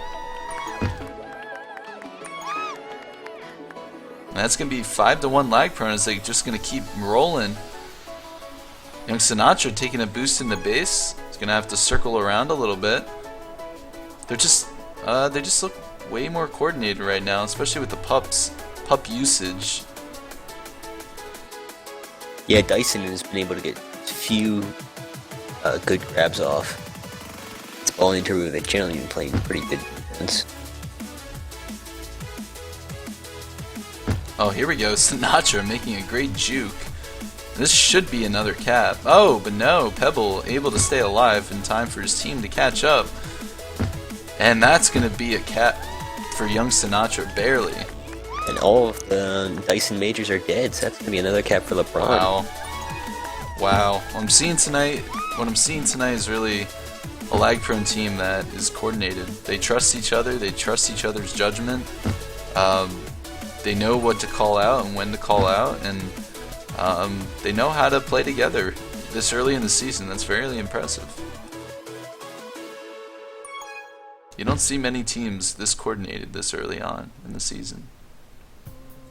And that's gonna be 5-1 LagProne as they're just gonna keep rolling. Young Sinatra taking a boost in the base. He's gonna have to circle around a little bit. They just look way more coordinated right now, especially with the pup usage. Yeah, Dyson has been able to get a few good grabs off. It's ball interview, they've generally been playing pretty good defense. Oh, here we go. Sinatra making a great juke. This should be another cap. Oh, but no. Pebble able to stay alive in time for his team to catch up. And that's going to be a cap for young Sinatra, barely. And all of the Dyson majors are dead, so that's going to be another cap for LeBron. Wow. What I'm seeing tonight is really a LagProne team that is coordinated. They trust each other. They trust each other's judgment. They know what to call out and when to call out, and they know how to play together this early in the season. That's very impressive. You don't see many teams this coordinated this early on in the season.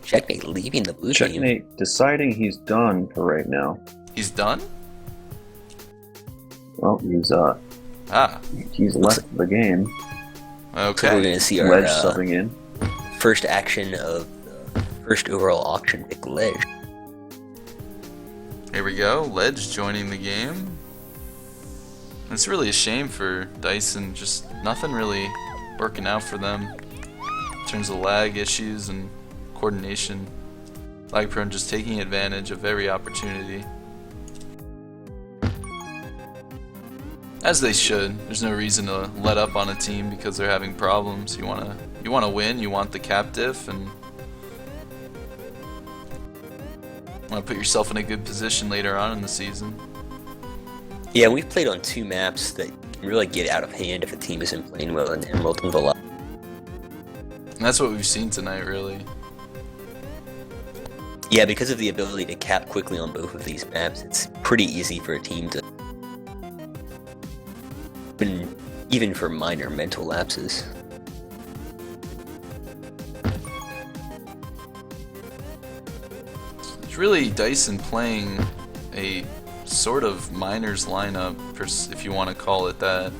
Checkmate leaving the blue team. Checkmate deciding he's done for right now. He's done? Well, he's left the game. Okay. So we're going to see our Ledge subbing in. first action of the first overall auction pick, Ledge. Here we go, Ledge joining the game. It's really a shame for Dyson, just nothing really working out for them in terms of lag issues and coordination. LagProne just taking advantage of every opportunity. As they should. There's no reason to let up on a team because they're having problems. You wanna win, you want the cap diff, and want to put yourself in a good position later on in the season. Yeah, we've played on 2 maps that can really get out of hand if a team isn't playing well in Emerald and Velocity. And that's what we've seen tonight, really. Yeah, because of the ability to cap quickly on both of these maps, it's pretty easy for a team to... even for minor mental lapses. It's really Dyson playing a sort of minors lineup, if you want to call it that.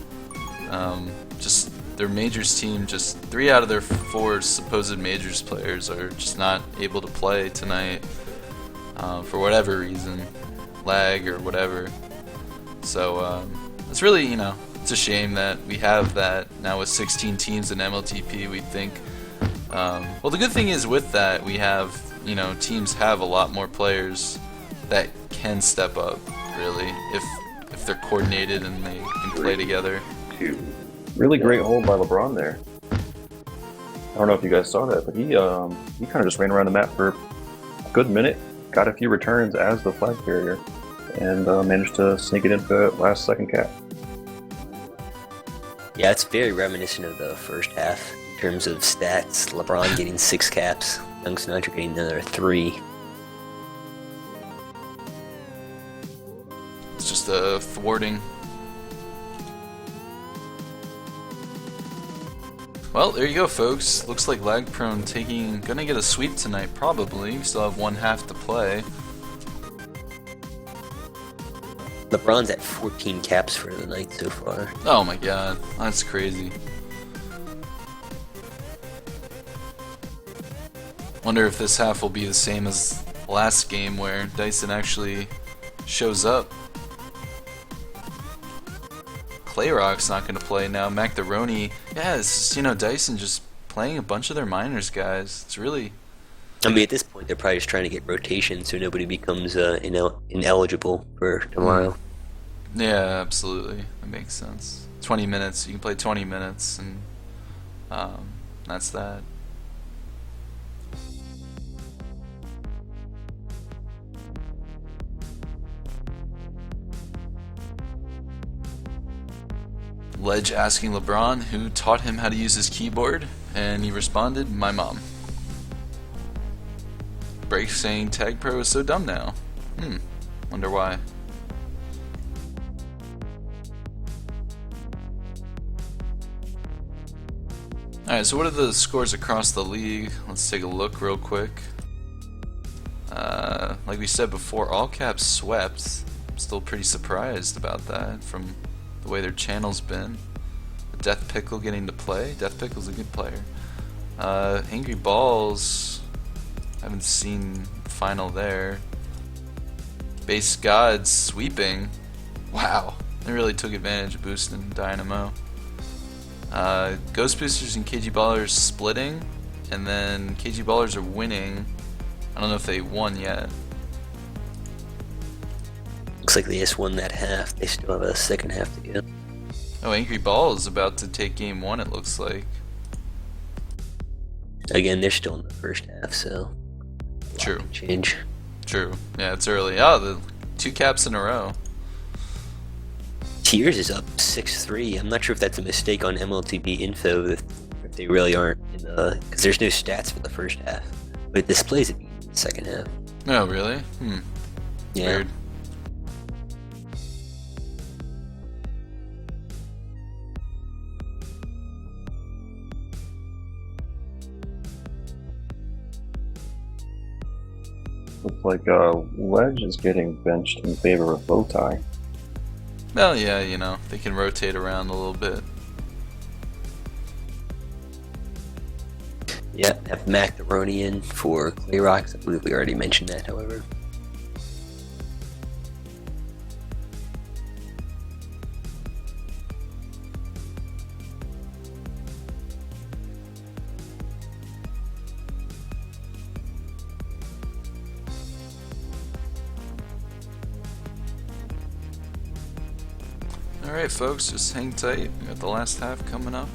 Just their majors team, just 3 out of their 4 supposed majors players are just not able to play tonight for whatever reason, lag or whatever. So it's really, it's a shame that we have that now with 16 teams in MLTP. We'd think, well, the good thing is with that we have, teams have a lot more players that can step up. really, if they're coordinated and they can play together. 2. Really great hold by LeBron there. I don't know if you guys saw that, but he kind of just ran around the map for a good minute, got a few returns as the flag carrier, and managed to sneak it in for that last second cap. Yeah, it's very reminiscent of the first half in terms of stats. LeBron getting 6 caps, Young Sinatra getting another 3. It's just a thwarting. Well, there you go, folks. Looks like LagProne gonna get a sweep tonight, probably. We still have one half to play. LeBron's at 14 caps for the night so far. Oh my god, that's crazy. Wonder if this half will be the same as last game where Dyson actually shows up. Clayrock's not going to play now. Macaroni, yeah, it's just, you know, Dyson just playing a bunch of their minors, guys. It's really... I mean, at this point, they're probably just trying to get rotation so nobody becomes ineligible for tomorrow. Yeah, absolutely. That makes sense. 20 minutes. You can play 20 minutes, and that's that. Ledge asking LeBron who taught him how to use his keyboard, and he responded, my mom. Break saying Tag Pro is so dumb now. Wonder why. Alright, so what are the scores across the league? Let's take a look real quick. Like we said before, all caps swept. I'm still pretty surprised about that from the way their channel's been. Death Pickle getting to play. Death Pickle's a good player. Angry Balls, haven't seen the final there. Base Gods sweeping. Wow, they really took advantage of boosting Dynamo. Ghost Boosters and KG Ballers splitting, and then KG Ballers are winning. I don't know if they won yet. Looks like they just won that half. They still have a second half to go. Oh, Angry Ball is about to take game 1, it looks like. Again, they're still in the first half, so... True. Change. True. Yeah, it's early. Oh, the 2 caps in a row. Tears is up 6-3. I'm not sure if that's a mistake on MLTP info, if they really aren't, because there's no stats for the first half. But it displays it in the second half. Oh, really? Yeah. Weird. Looks like Ledge is getting benched in favor of Bowtie. Well, yeah, you know, they can rotate around a little bit. Yeah, have Macaroni in for Clayrox. I believe we already mentioned that, however. Alright, folks, just hang tight. We got the last half coming up.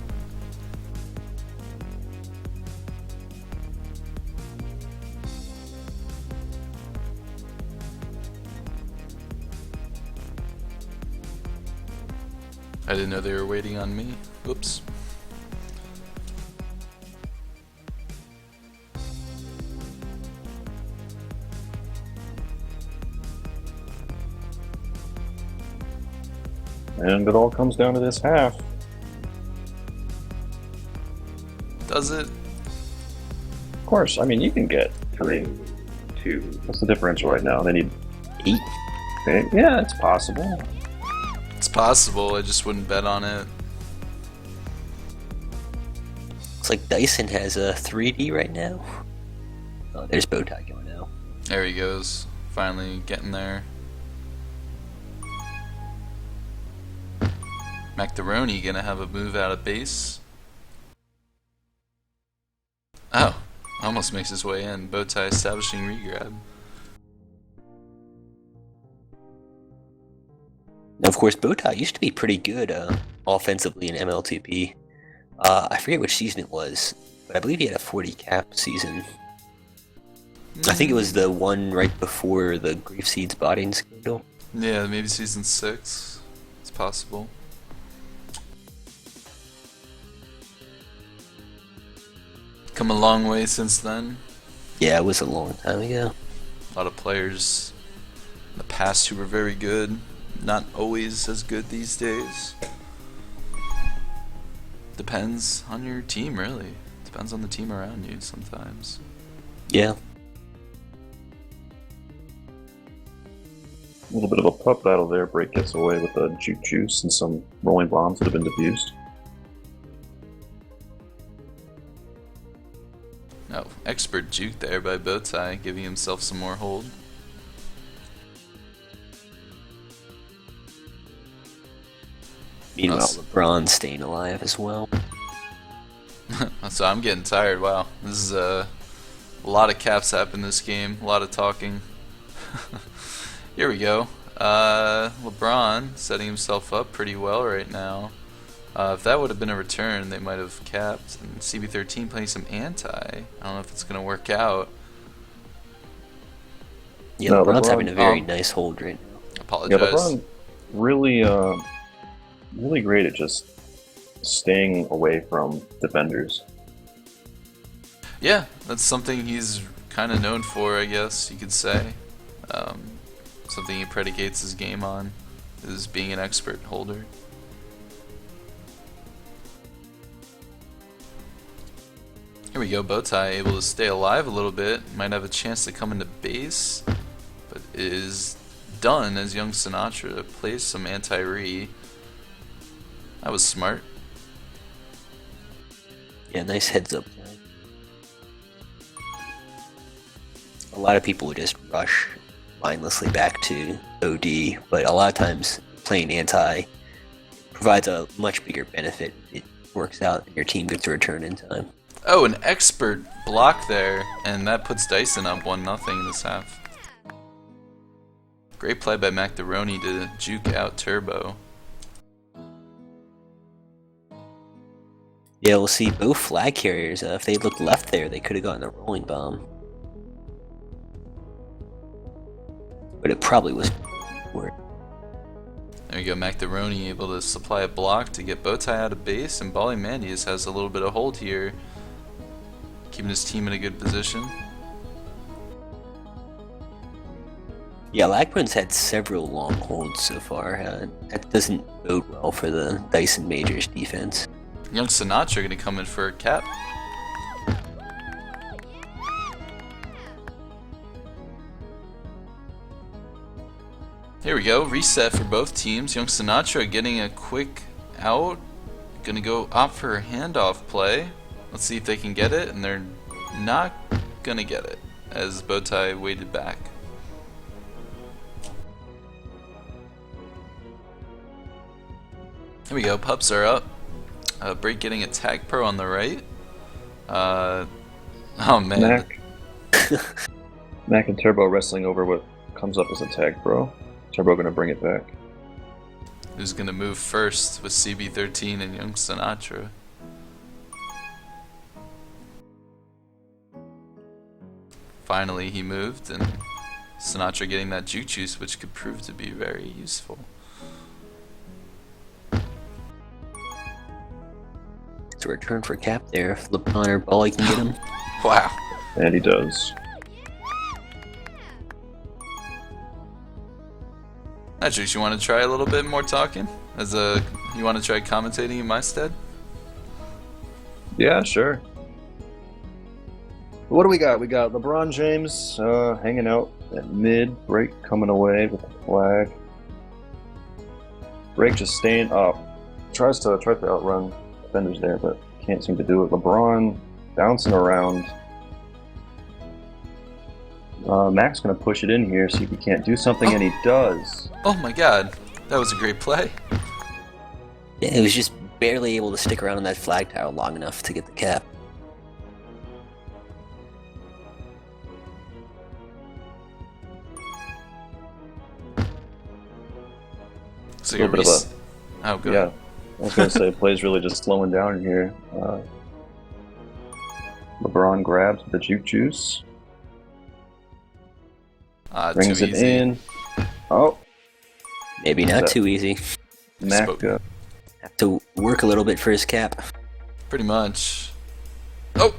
I didn't know they were waiting on me. Whoops. And it all comes down to this half. Does it? Of course, I mean, you can get 3, 2. What's the differential right now? They need 8. okay. Yeah, it's possible. It's possible, I just wouldn't bet on it. Looks like Dyson has a 3D right now. Oh, there's Bowtie going now. There he goes. Finally getting there. Macaroni gonna have a move out of base. Oh, almost makes his way in. Bowtie establishing regrab. Now, of course, Bowtie used to be pretty good offensively in MLTP. I forget which season it was, but I believe he had a 40 cap season. I think it was the one right before the Grief Seeds botting scandal. Yeah, maybe season 6. It's possible. Come a long way since then. Yeah, it was a long time ago. A lot of players in the past who were very good, not always as good these days. Depends on your team, really. Depends on the team around you sometimes. Yeah. A little bit of a pup battle there. Break gets away with a juke juice and some rolling bombs that have been diffused. Oh, expert juke there by Bowtie, giving himself some more hold. Meanwhile, Us. LeBron's staying alive as well. So I'm getting tired. Wow, this is a lot of caps happen this game. A lot of talking. Here we go. LeBron setting himself up pretty well right now. If that would have been a return, they might have capped. And CB13 playing some anti. I don't know if it's going to work out. Yeah, No, LeBron's LeBron- having a very nice hold right now. Yeah, Apologize. LeBron really, really great at just staying away from defenders. Yeah, that's something he's kind of known for, I guess you could say. Something he predicates his game on is being an expert holder. Here we go, Bowtie able to stay alive a little bit. Might have a chance to come into base, but is done as young Sinatra plays some anti-re. That was smart. Yeah, nice heads up play. A lot of people would just rush mindlessly back to OD, but a lot of times playing anti provides a much bigger benefit. It works out and your team gets a return in time. Oh, an expert block there, and that puts Dyson up 1-0 in this half. Great play by Macaroni to juke out Turbo. Yeah, we'll see both flag carriers. If they looked left there, they could have gotten a rolling bomb. But it probably was worth. There you go, Macaroni able to supply a block to get Bowtie out of base, and Ballymandius has a little bit of hold here, keeping his team in a good position. Yeah, LagProne's had several long holds so far. That doesn't bode well for the Dyson Majors defense. Young Sinatra going to come in for a cap. Here we go, reset for both teams. Young Sinatra getting a quick out. Gonna go opt for a handoff play. Let's see if they can get it, and they're not gonna get it as Bowtie waited back. Here we go, pups are up. Break getting a tag pro on the right. Oh man. Mac. Mac and Turbo wrestling over what comes up as a tag pro. Turbo gonna bring it back. Who's gonna move first with CB13 and Young Sinatra? Finally he moved, and Sinatra getting that juke juice, which could prove to be very useful. It's a return for cap there. If LeBron or Bally can get him. Wow. And he does. Juice, you want to try a little bit more talking? You want to try commentating in my stead? Yeah, sure. What do we got? We got LeBron James hanging out at mid. Break coming away with the flag. Break just staying up. Tries to outrun defenders there, but can't seem to do it. LeBron bouncing around. Mac's gonna push it in here, see if he can't do something, and he does. Oh my god, that was a great play. Yeah, he was just barely able to stick around on that flag tower long enough to get the cap. Looks A like little bit of Oh, good. yeah. I was gonna say play's really just slowing down here. LeBron grabs the juke juice, brings Too it easy. in. Oh, Maybe not That- too easy. Mac. Spoken. Have to work a little bit for his cap. Pretty much. Oh!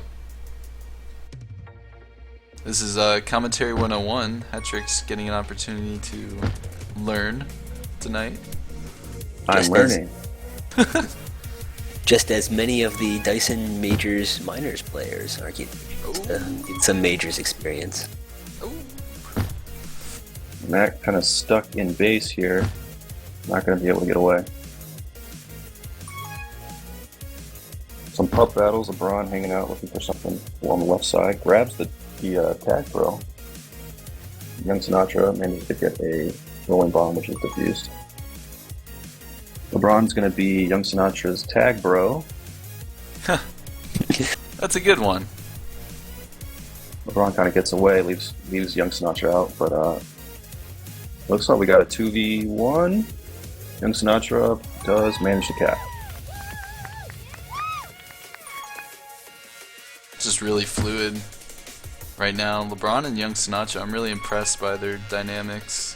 This is Commentary 101. Hatrick's getting an opportunity to learn tonight. I'm Just learning. Just as many of the Dyson Majors Minors players are getting some Majors experience. Mac kind of stuck in base here. Not going to be able to get away. Some pup battles. LeBron hanging out looking for something along the left side. Grabs the tag throw. Young Sinatra managed to get a rolling bomb, which is defused. LeBron's going to be Young Sinatra's tag bro. That's a good one. LeBron kind of gets away, leaves Young Sinatra out, but looks like we got a 2v1. Young Sinatra does manage to cap. Just really fluid right now. LeBron and Young Sinatra, I'm really impressed by their dynamics.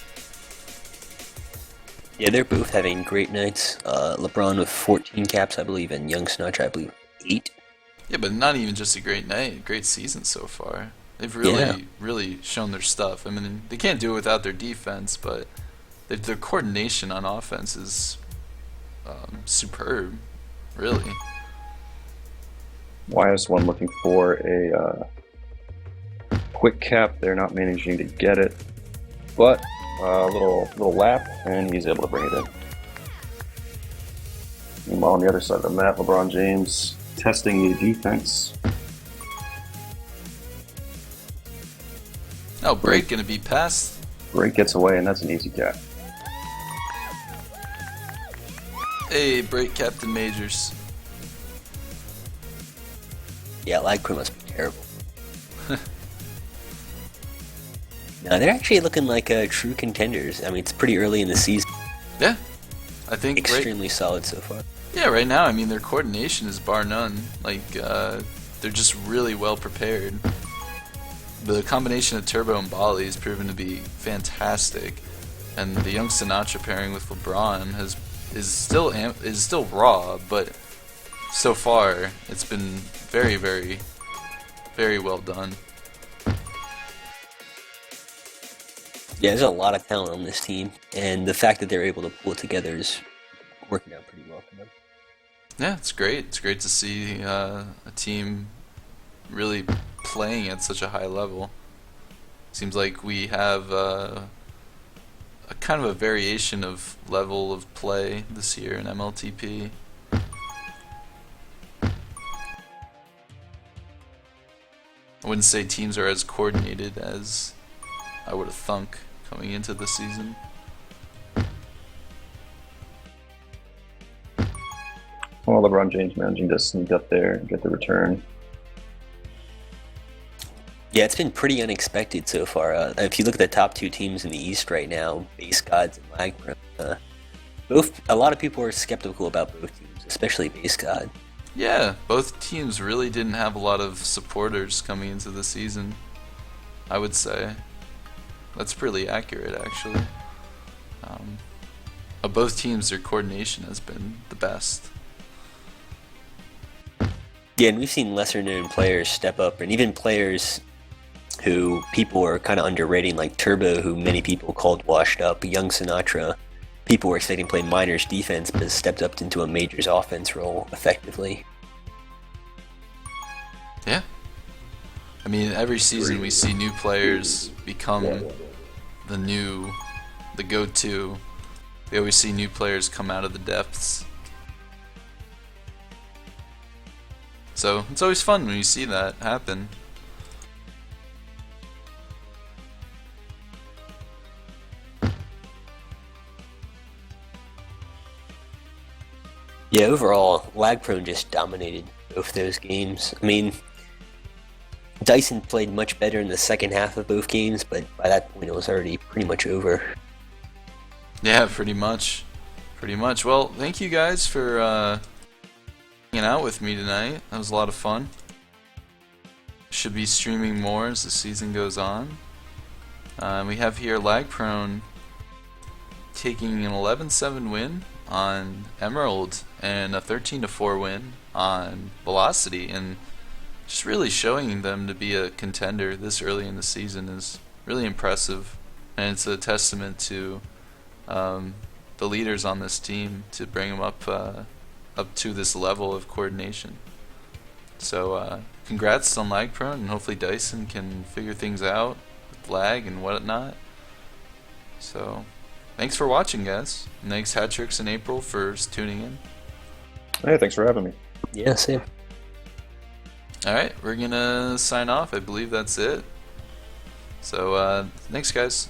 Yeah, they're both having great nights. LeBron with 14 caps, I believe, and Young Sinatra, I believe, 8. Yeah, but not even just a great night, great season so far. They've really shown their stuff. I mean, they can't do it without their defense, but their coordination on offense is superb, really. YS1 looking for a quick cap. They're not managing to get it, but a little lap, and he's able to bring it in. Meanwhile, on the other side of the map, LeBron James testing the defense. Oh, break gonna be passed. Break gets away, and that's an easy cap. Hey, break Captain Majors. Yeah, LagProne must be terrible. No, they're actually looking like true contenders. I mean, it's pretty early in the season. Yeah, I think Extremely solid so far. Yeah, right now, I mean, their coordination is bar none. Like, they're just really well prepared. The combination of Turbo and Bali has proven to be fantastic, and the Young Sinatra pairing with LeBron is still raw, but so far it's been very, very, very well done. Yeah, there's a lot of talent on this team, and the fact that they're able to pull it together is working out pretty well for them. Yeah, it's great. It's great to see a team really playing at such a high level. Seems like we have a kind of a variation of level of play this year in MLTP. I wouldn't say teams are as coordinated as I would have thunk coming into the season. Well, LeBron James managing to sneak up there and get the return. Yeah, it's been pretty unexpected so far. If you look at the top two teams in the East right now, Base Gods and LagProne, a lot of people are skeptical about both teams, especially Base God. Yeah, both teams really didn't have a lot of supporters coming into the season, I would say. That's pretty accurate, actually. Of both teams, their coordination has been the best. Yeah, and we've seen lesser-known players step up, and even players who people were kind of underrating, like Turbo, who many people called washed up, Young Sinatra. People were expecting to play minors defense, but has stepped up into a majors offense role effectively. Yeah. I mean, every season we see new players become the go-to. We always see new players come out of the depths. So it's always fun when you see that happen. Yeah, overall, LagProne just dominated both those games. I mean, Dyson played much better in the second half of both games, but by that point it was already pretty much over. Yeah, pretty much. Pretty much. Well, thank you guys for hanging out with me tonight. That was a lot of fun. Should be streaming more as the season goes on. We have here LagProne taking an 11-7 win on Emerald and a 13-4 win on Velocity, and just really showing them to be a contender this early in the season is really impressive, and it's a testament to the leaders on this team to bring them up to this level of coordination. So congrats on LagProne, and hopefully Dyson can figure things out with lag and whatnot. So thanks for watching, guys. And thanks Hatrix and April for tuning in. Hey, thanks for having me. Yeah, same. Alright, we're gonna sign off. I believe that's it. So thanks guys.